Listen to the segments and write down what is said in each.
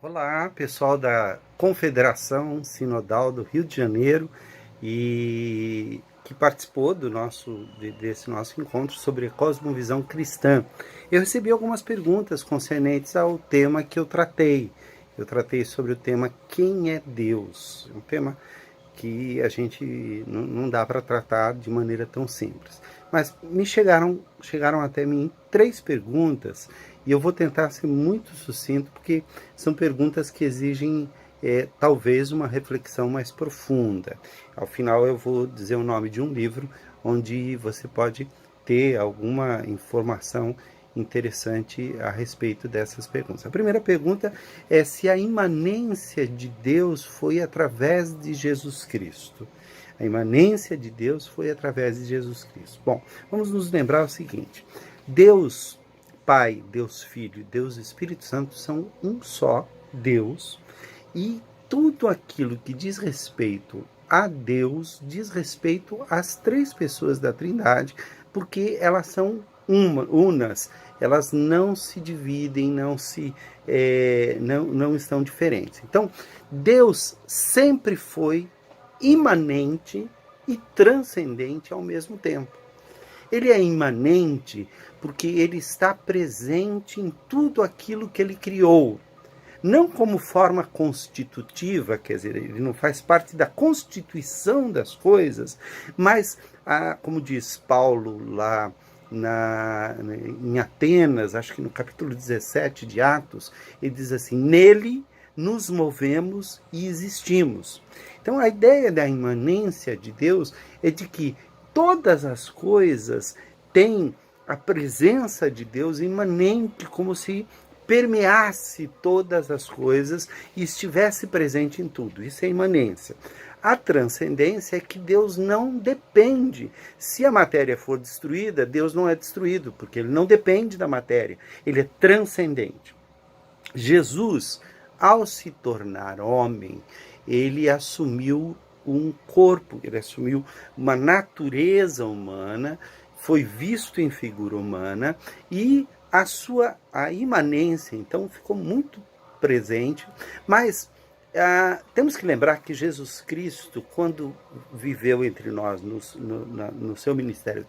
Olá, pessoal da Confederação Sinodal do Rio de Janeiro e que participou desse nosso encontro sobre a cosmovisão cristã. Eu recebi algumas perguntas concernentes ao tema que eu tratei. Eu tratei sobre o tema Quem é Deus? Um tema que a gente não dá para tratar de maneira tão simples. Mas chegaram até mim 3 perguntas e eu vou tentar ser muito sucinto porque são perguntas que exigem talvez uma reflexão mais profunda. Ao final eu vou dizer o nome de um livro onde você pode ter alguma informação interessante a respeito dessas perguntas. A primeira pergunta é se a imanência de Deus foi através de Jesus Cristo. A imanência de Deus foi através de Jesus Cristo. Bom, vamos nos lembrar o seguinte: Deus Pai, Deus Filho, Deus Espírito Santo são um só Deus, e tudo aquilo que diz respeito a Deus diz respeito às 3 pessoas da Trindade, porque elas são unas, elas não se dividem, não estão diferentes. Então, Deus sempre foi imanente e transcendente ao mesmo tempo. Ele é imanente porque ele está presente em tudo aquilo que ele criou. Não como forma constitutiva, quer dizer, ele não faz parte da constituição das coisas, mas, como diz Paulo lá em Atenas, acho que no capítulo 17 de Atos, ele diz assim: nele nos movemos e existimos. Então a ideia da imanência de Deus é de que todas as coisas têm a presença de Deus imanente, como se permeasse todas as coisas e estivesse presente em tudo. Isso é imanência. A transcendência é que Deus não depende. Se a matéria for destruída, Deus não é destruído, porque ele não depende da matéria. Ele é transcendente. Jesus, ao se tornar homem, ele assumiu um corpo, ele assumiu uma natureza humana, foi visto em figura humana e a imanência, então, ficou muito presente, mas temos que lembrar que Jesus Cristo, quando viveu entre nós no seu ministério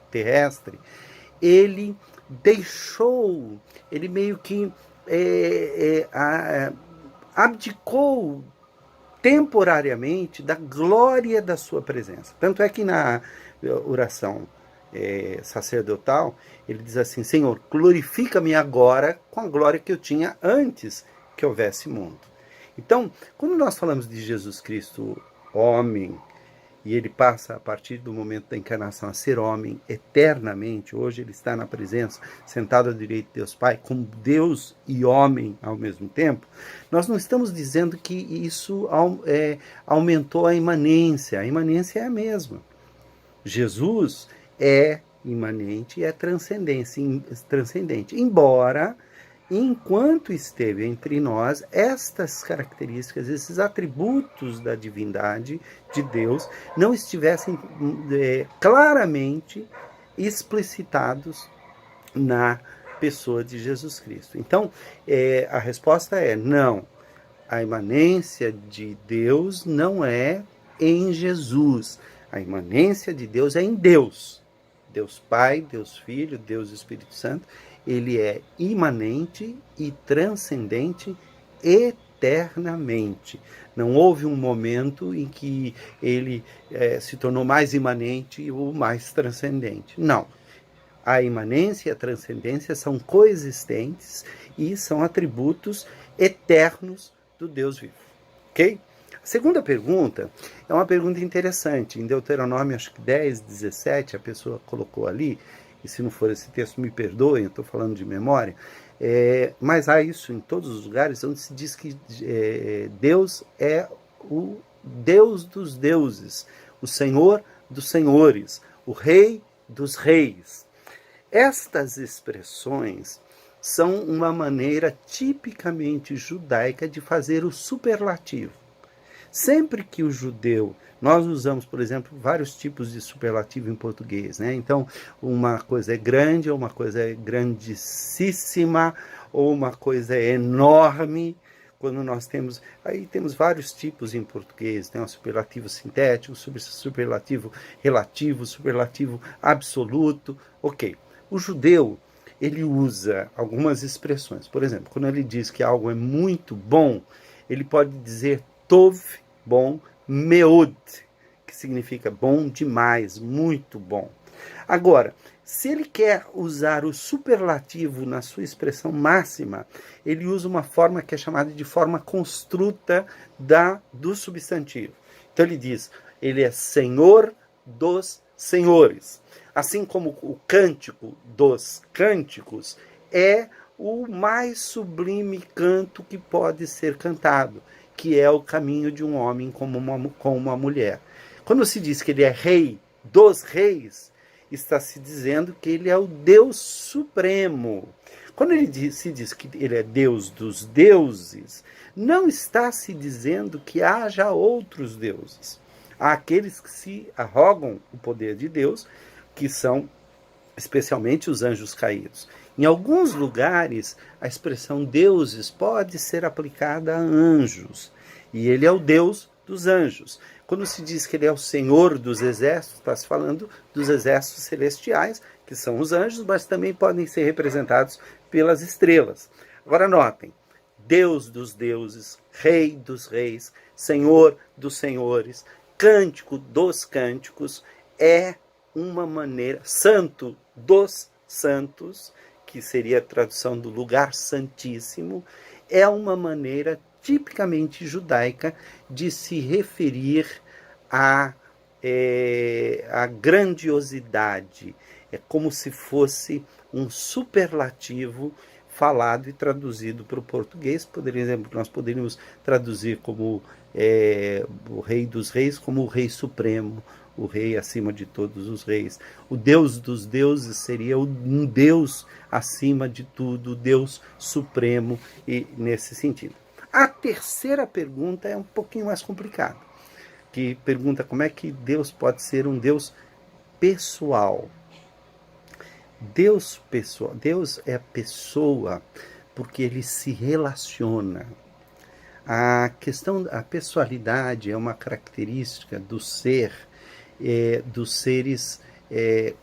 terrestre, ele deixou, ele meio que abdicou temporariamente da glória da sua presença. Tanto é que na oração sacerdotal, ele diz assim: Senhor, glorifica-me agora com a glória que eu tinha antes que houvesse mundo. Então, quando nós falamos de Jesus Cristo, homem, e ele passa, a partir do momento da encarnação, a ser homem eternamente, hoje ele está na presença, sentado à direita de Deus Pai, como Deus e homem ao mesmo tempo, nós não estamos dizendo que isso aumentou a imanência é a mesma. Jesus é imanente e é transcendente, embora, enquanto esteve entre nós, estas características, esses atributos da divindade de Deus não estivessem claramente explicitados na pessoa de Jesus Cristo. Então, a resposta é não. A imanência de Deus não é em Jesus. A imanência de Deus é em Deus. Deus Pai, Deus Filho, Deus Espírito Santo. Ele é imanente e transcendente eternamente. Não houve um momento em que ele se tornou mais imanente ou mais transcendente. Não. A imanência e a transcendência são coexistentes e são atributos eternos do Deus vivo. Ok? A segunda pergunta é uma pergunta interessante. Em Deuteronômio, acho que 10, 17, a pessoa colocou ali, e se não for esse texto, me perdoem, eu estou falando de memória, mas há isso em todos os lugares onde se diz que Deus é o Deus dos deuses, o Senhor dos senhores, o Rei dos reis. Estas expressões são uma maneira tipicamente judaica de fazer o superlativo. Sempre que o judeu, nós usamos, por exemplo, vários tipos de superlativo em português, né? Então, uma coisa é grande, ou uma coisa é grandíssima, ou uma coisa é enorme. quando nós temos, aí temos vários tipos em português, né? O superlativo sintético, superlativo relativo, superlativo absoluto, ok. O judeu, ele usa algumas expressões, por exemplo, quando ele diz que algo é muito bom, ele pode dizer tov, bom, meod, que significa bom demais, muito bom. Agora, se ele quer usar o superlativo na sua expressão máxima, ele usa uma forma que é chamada de forma construta do substantivo. Então ele diz, ele é Senhor dos senhores. Assim como o cântico dos cânticos é o mais sublime canto que pode ser cantado, que é o caminho de um homem com uma mulher. Quando se diz que ele é rei dos reis, está se dizendo que ele é o Deus supremo. Quando se diz que ele é Deus dos deuses, não está se dizendo que haja outros deuses. Há aqueles que se arrogam o poder de Deus, que são especialmente os anjos caídos. Em alguns lugares, a expressão deuses pode ser aplicada a anjos, e ele é o Deus dos anjos. Quando se diz que ele é o Senhor dos exércitos, está se falando dos exércitos celestiais, que são os anjos, mas também podem ser representados pelas estrelas. Agora notem, Deus dos deuses, Rei dos reis, Senhor dos senhores, Cântico dos cânticos, é uma maneira, Santo dos santos, que seria a tradução do lugar santíssimo, é uma maneira tipicamente judaica de se referir à grandiosidade. É como se fosse um superlativo falado e traduzido para o português. Nós poderíamos traduzir como o Rei dos Reis, como o Rei Supremo, o Rei acima de todos os reis. O Deus dos deuses seria um Deus acima de tudo, o Deus Supremo, e nesse sentido. A terceira pergunta é um pouquinho mais complicada, que pergunta como é que Deus pode ser um Deus pessoal. Deus é a pessoa porque ele se relaciona. A pessoalidade é uma característica do ser, dos seres, é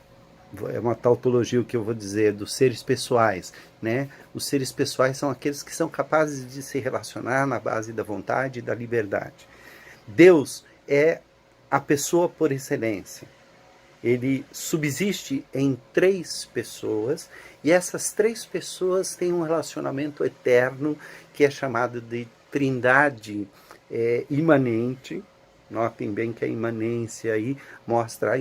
uma tautologia o que eu vou dizer, dos seres pessoais, né? Os seres pessoais são aqueles que são capazes de se relacionar na base da vontade e da liberdade. Deus é a pessoa por excelência. Ele subsiste em 3 pessoas, e essas 3 pessoas têm um relacionamento eterno que é chamado de Trindade imanente. Notem bem que a imanência aí mostra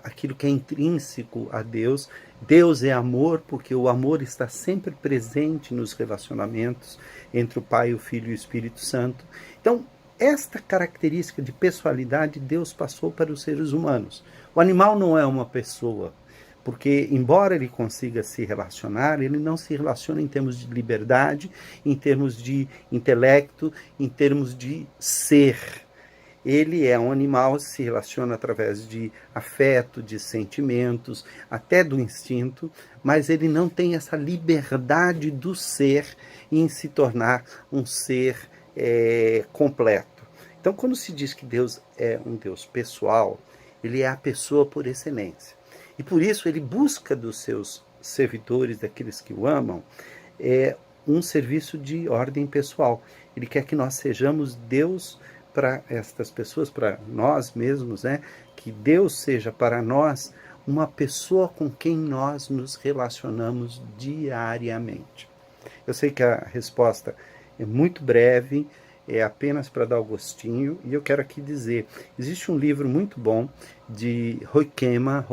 aquilo que é intrínseco a Deus. Deus é amor, porque o amor está sempre presente nos relacionamentos entre o Pai, o Filho e o Espírito Santo. Então, esta característica de pessoalidade Deus passou para os seres humanos. O animal não é uma pessoa, porque embora ele consiga se relacionar, ele não se relaciona em termos de liberdade, em termos de intelecto, em termos de ser. Ele é um animal, se relaciona através de afeto, de sentimentos, até do instinto, mas ele não tem essa liberdade do ser em se tornar um ser completo. Então, quando se diz que Deus é um Deus pessoal, ele é a pessoa por excelência. E por isso ele busca dos seus servidores, daqueles que o amam, um serviço de ordem pessoal. Ele quer que nós sejamos Deus para estas pessoas, para nós mesmos, né? Que Deus seja para nós uma pessoa com quem nós nos relacionamos diariamente. Eu sei que a resposta é muito breve, é apenas para dar o gostinho, e eu quero aqui dizer, existe um livro muito bom de Hoekema,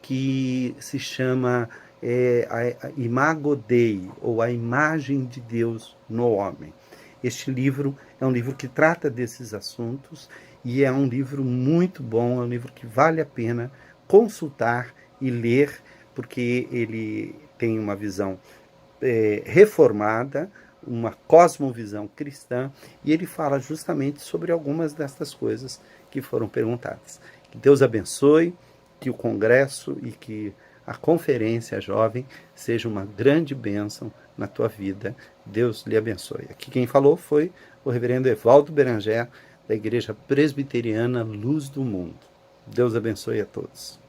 que se chama a Imago Dei, ou a imagem de Deus no homem. Este livro é um livro que trata desses assuntos, e é um livro muito bom, é um livro que vale a pena consultar e ler, porque ele tem uma visão reformada, uma cosmovisão cristã, e ele fala justamente sobre algumas destas coisas que foram perguntadas. Que Deus abençoe, que o congresso e que a conferência jovem seja uma grande bênção na tua vida. Deus lhe abençoe. Aqui quem falou foi o reverendo Evaldo Beranger, da Igreja Presbiteriana Luz do Mundo. Deus abençoe a todos.